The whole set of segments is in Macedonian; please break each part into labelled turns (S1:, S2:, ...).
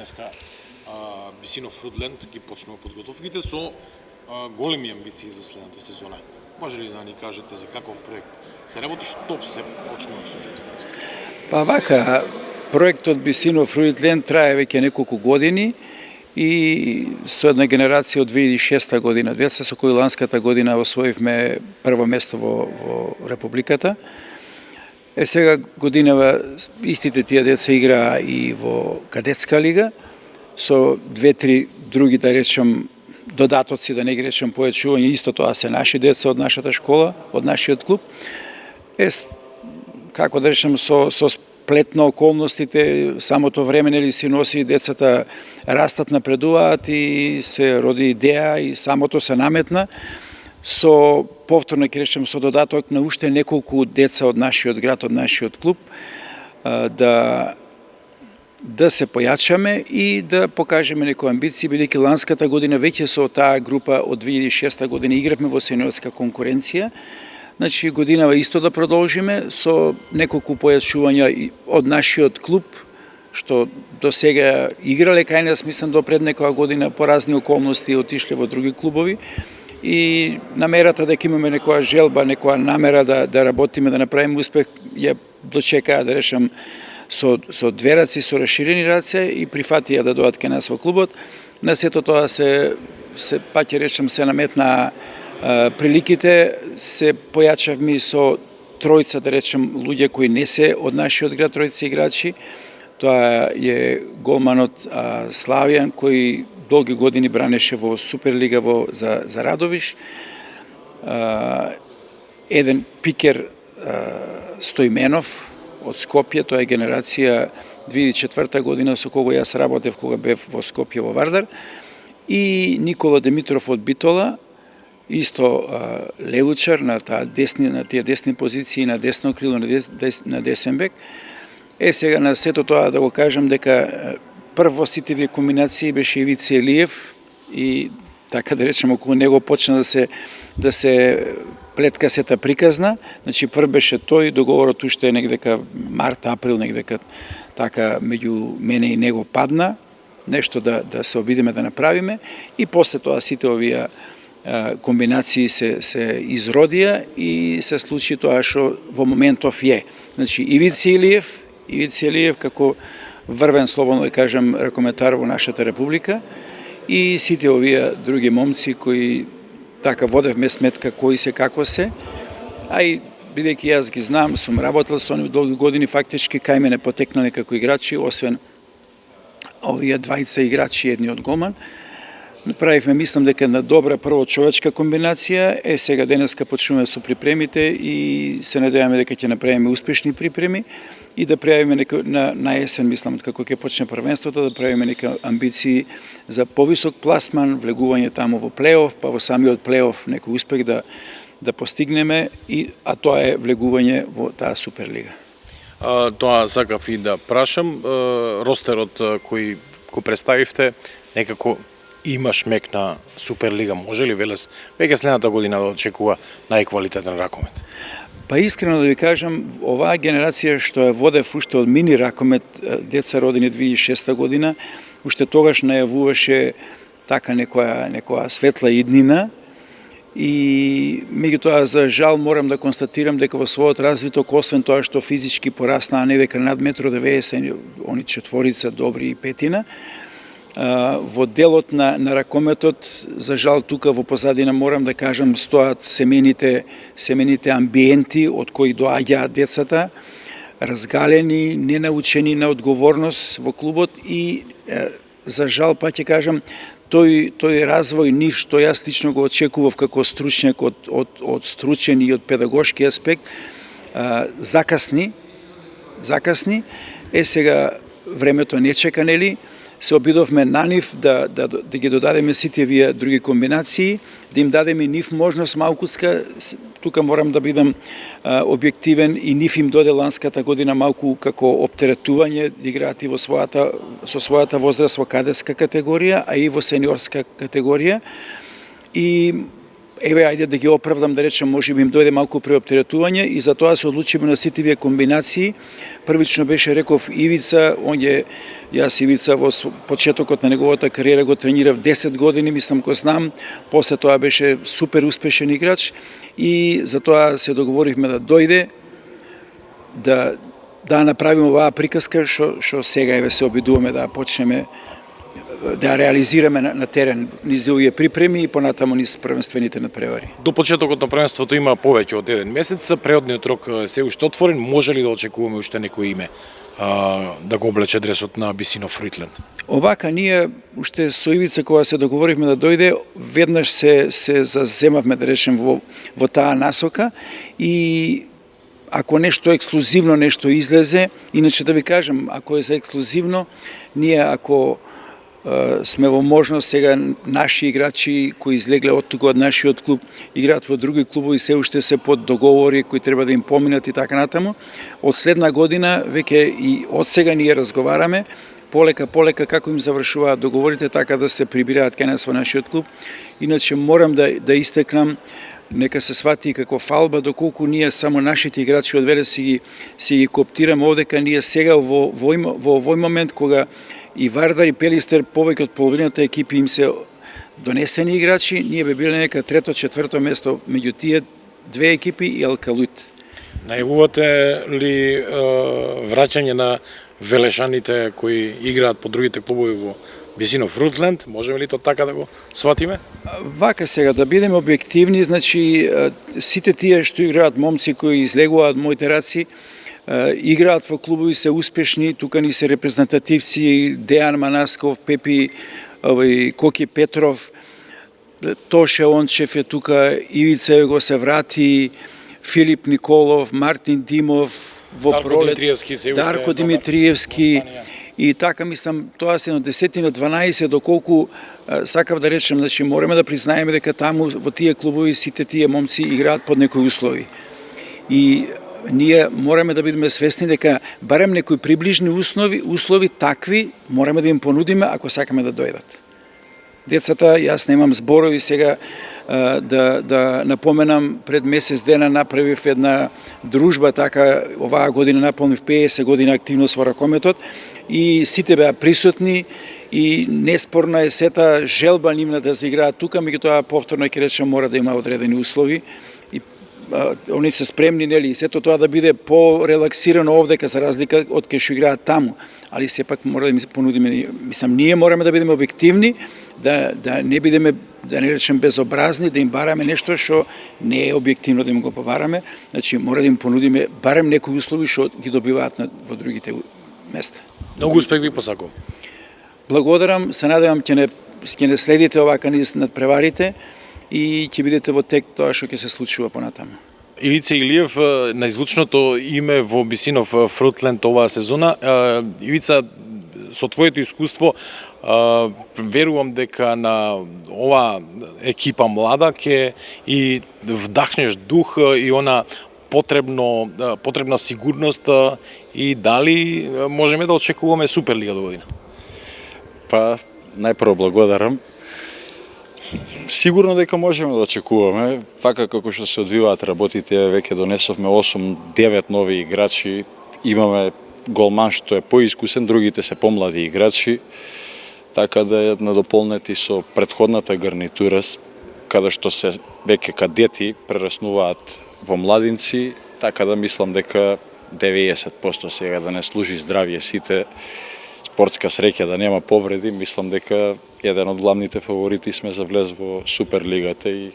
S1: денеска Бисинов Фудленд ги почнува подготовките со големи амбиции за следната сезона. Може ли да ни кажете за каков проект се работи, што се почнува всушност денеска?
S2: Па вака, проектот Бисинов Фудленд трае веќе неколку години и со една генерација од 2006 година деца со кои ланската година освоивме прво место во Републиката. Сега годинава истите тие деца играа и во кадетска лига, со 2-3 други, да речем, додатоци, да не ги речем појачување, исто тоа се наши деца од нашата школа, од нашиот клуб. Како да речем, со сплет на околностите, самото време нели си носи, децата растат, напредуваат и се роди идеја и самото се наметна, со повторно ќе речем со додаток на уште неколку деца од нашиот град, од нашиот клуб, да се појачаме и да покажеме некои амбиции, бидејќи ланската година веќе со таа група од 2006 година игравме во сениорска конкуренција. Значи годинава исто да продолжиме со неколку појачувања од нашиот клуб, што до сега играле кај нас, мислам до пред некоја година по разни околности отишле во други клубови. И намерата дека имаме некоја желба, некоја намера да работиме, да направиме успех, ја дочекаа, да речем, со две раци, со расширени раце и прифатија да дојдат кај нас во клубот. На сето тоа па ќе речем, се наметна приликите, се појачавме со тројца, да речем, луѓе кои не се од нашиот град, тројца играчи. Тоа е голманот Славијан, кој долги години бранеше во Суперлига за Радовиш. Еден пикер Стојменов од Скопје, тоа е генерација 2004 година со кого јас работев кога бев во Скопје во Вардар. И Никола Димитров од Битола, исто левучар на тие десни позиции, на десно крило, на десен бек. Сега на сето тоа да го кажам дека прво сите вие комбинации беше Ивица Елиев и така да речем околу него почна да се плетка сета приказна. Значи прв беше тој, договорот уште негдека март, април негдека така меѓу мене и него падна, нешто да се обидиме да направиме и после тоа сите овие комбинации се изродија и се случи тоа што во моментов е. Значи Ивица Елиев како врвен, слободно да кажем, ракометар во нашата република и сите овие други момци кои така водевме сметка кои се како се, а и бидејќи јас ги знам, сум работел со нив долги години, фактички кај мене потекнале како играчи, освен овие двајца играчи, едниот голман. Направивме, мислам дека на добра прво човечка комбинација, сега денеска почнуваме со припремите и се надеваме дека ќе направиме успешни припреми и да правиме на есен, мислам, како ќе почне првенството, да правиме нека амбиции за повисок пласман, влегување таму во плейоф, па во самиот плейоф некој успех да постигнеме, а тоа е влегување во таа Суперлига.
S1: Тоа сакав и да прашам, ростерот кој го представивте, некако имаш мек на Суперлига, може ли Велес веќе следната година да очекува најквалитетен ракомет?
S2: Па искрено да ви кажам, оваа генерација што ја водев уште од мини ракомет, деца родени 2006 година, уште тогаш најавуваше така некоја светла иднина и меѓутоа за жал морам да констатирам дека во својот развиток, освен тоа што физички пораснаа невека над 1,90 м, они четворица добри и петина, во делот на ракометот, за жал тука во позадина морам да кажам стоат семените амбиенти од кои доаѓаат децата, разгалени, ненаучени на одговорност во клубот и за жал па ќе кажам тој развој нив што јас лично го очекував како стручњак од стручен и од педагошки аспект закасни. Сега времето не чека, нели? Се обидовме на нив да ги додадеме сите вие други комбинации, да им дадеме нив можност малкуцка, тука морам да бидам објективен, и нив им доде ланската година малку како оптеретување да играат и со својата возраст во кадетска категорија, а и во сениорска категорија. И еве, ајде да ги оправдам, да речем, може би им дојде малку преоптеретување и затоа се одлучиме на сите вие комбинации. Првично беше, реков, Ивица, јас Ивица во почетокот на неговата кариера го тренирав 10 години, мислам го знам, после тоа беше супер успешен играч и затоа се договоривме да дојде, да направиме оваа приказка што сега еве се обидуваме да почнеме да реализираме на терен низ овие припреми и понатамо низ првенствените надпревари.
S1: До почетокот на првенството има повеќе од еден месец, преодниот рок се уште отворен, може ли да очекуваме уште некој име да го облече дресот на Бисинов Фруитленд?
S2: Овака, ние уште со Ивица кога се договоривме да дојде, веднаш се заземавме, да речем, во таа насока и ако нешто ексклузивно нешто излезе, иначе да ви кажам, ако е за ексклузивно, ние ако сме во можност сега наши играчи кои излегле од тука од нашиот клуб играат во други клубови, се уште се под договори кои треба да им поминат и така натаму. Од следна година веќе и од сега ние разговараме полека како им завршуваат договорите, така да се прибираат кај нас во нашиот клуб. Иначе морам да истекнам, нека се свати како фалба, доколку ние само нашите играчи одвеле си ги коптираме овдека, ние сега во овој момент кога и Вардар и Пелистер, повеќе од половината екипи им се донесени играчи, ние би биле нека трето, четврто место меѓу тие две екипи и Алкалуит.
S1: Најавувате ли враќање на велешаните кои играат по другите клубови во Бисинов Фруитленд? Можеме ли тоа така да го сватиме?
S2: Вака сега, да бидеме објективни, значи сите тие што играат момци кои излегуваат моите раци, играат во клубови, се успешни, тука ни се репрезентативци, Дејан Манасков, Пепи, Коки Петров, Тоше Ончев е тука, Ивица го се врати, Филип Николов, Мартин Димов, во пролет, Дарко Димитриевски, и така, мислам, тоа се на 10 на 12, доколку сакав да речем, значи мораме да признаеме дека таму во тие клубови сите тие момци играат под некои услови. И ние мораме да бидеме свесни дека барем некои приближни услови такви мораме да им понудиме ако сакаме да дојдат. Децата, јас немам зборови сега да напоменам, пред месец дена направив една дружба, така оваа година наполнив 50 година активност во ракометот и сите беа присутни и неспорна е сета желба нивна да се играат тука, меѓутоа повторно ќе речем мора да има одредени услови и они се спремни, нели, сето тоа да биде по-релаксирано овдека за разлика од кај што играат таму, али сепак мора да им се понудиме, мислам, ние мораме да бидеме објективни, да не бидеме, да не речем безобразни, да им бараме нешто што не е објективно да им го побараме, значи мора да им понудиме барем некои услови што ги добиваат во другите места.
S1: Многу успех ви посакувам.
S2: Благодарам, се надевам ќе не следите овака низ надпреварите и ќе бидете во тек тоа што ќе се случува понатаму.
S1: Ивица Илиев, најзвучното име во Бисинов Фруитленд оваа сезона. Ивица, со твоето искуство, верувам дека на оваа екипа млада ќе и вдахнеш дух и она потребна сигурност и дали можеме да очекуваме Суперлига до година?
S3: Па, најпрво благодарам. Сигурно дека можеме да очекуваме, вака како што се одвиваат работите, веќе донесовме 8-9 нови играчи, имаме голман што е поискусен, другите се помлади играчи, така да е надополнети со претходната гарнитура, каде што се веќе кадети прераснуваат во младинци, така да мислам дека 90% сега да не служи здравје сите, спортска среќа, да нема повреди, мислам дека еден од главните фаворити сме за влез во Суперлигата и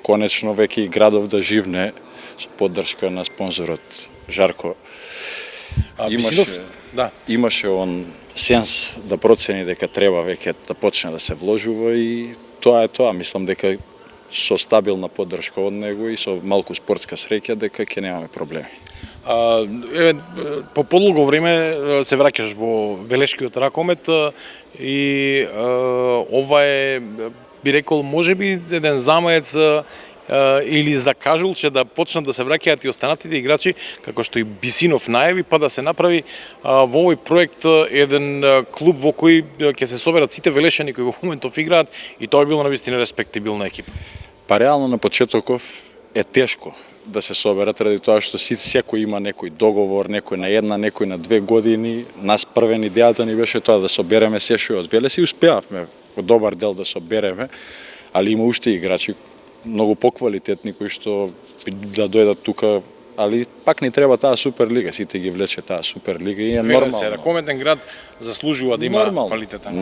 S3: конечно веќе и градов да живне со поддршка на спонзорот Жарко. Имаше он сенс да процени дека треба веќе да почне да се вложува и тоа е тоа. Мислам дека со стабилна поддршка од него и со малку спортска среќа дека ќе немаме проблеми.
S1: По подолго време се враќаш во велешкиот ракомет и ова е, би рекол, можеби еден замаец или закажулче да почнат да се враќаат и останатите играчи, како што и Бисинов најави, па да се направи во овој проект еден клуб во кој ќе се соберат сите велешани кои во моментов играат и тоа би било навистина респектабилна екипа.
S3: Па реално на почетоков е тешко да се соберат, ради тоа што секој има некој договор, некој на 1, некој на 2 години. Нас првен идејата ни беше тоа да собереме се што од Велес и успеавме во добар дел да собереме, али има уште играчи многу поквалитетни кои што да дојдат тука, али пак ни треба таа Суперлига, сите ги влече таа Суперлига и е
S1: Вере се,
S3: нормално.
S1: ракометен град заслужува да има квалитетен.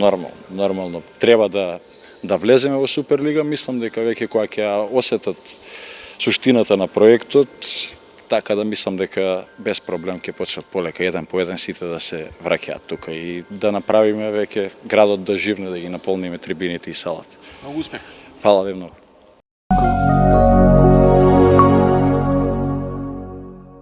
S3: Нормално. Треба да влеземе во Суперлига, мислам дека веќе кога ќе ја осетат суштината на проектот, така да мислам дека без проблем ќе почнат полека еден по еден сите да се враќаат тука и да направиме веќе градот да живне, да ги наполниме трибините и салата.
S1: Многу успех.
S3: Фала ви многу.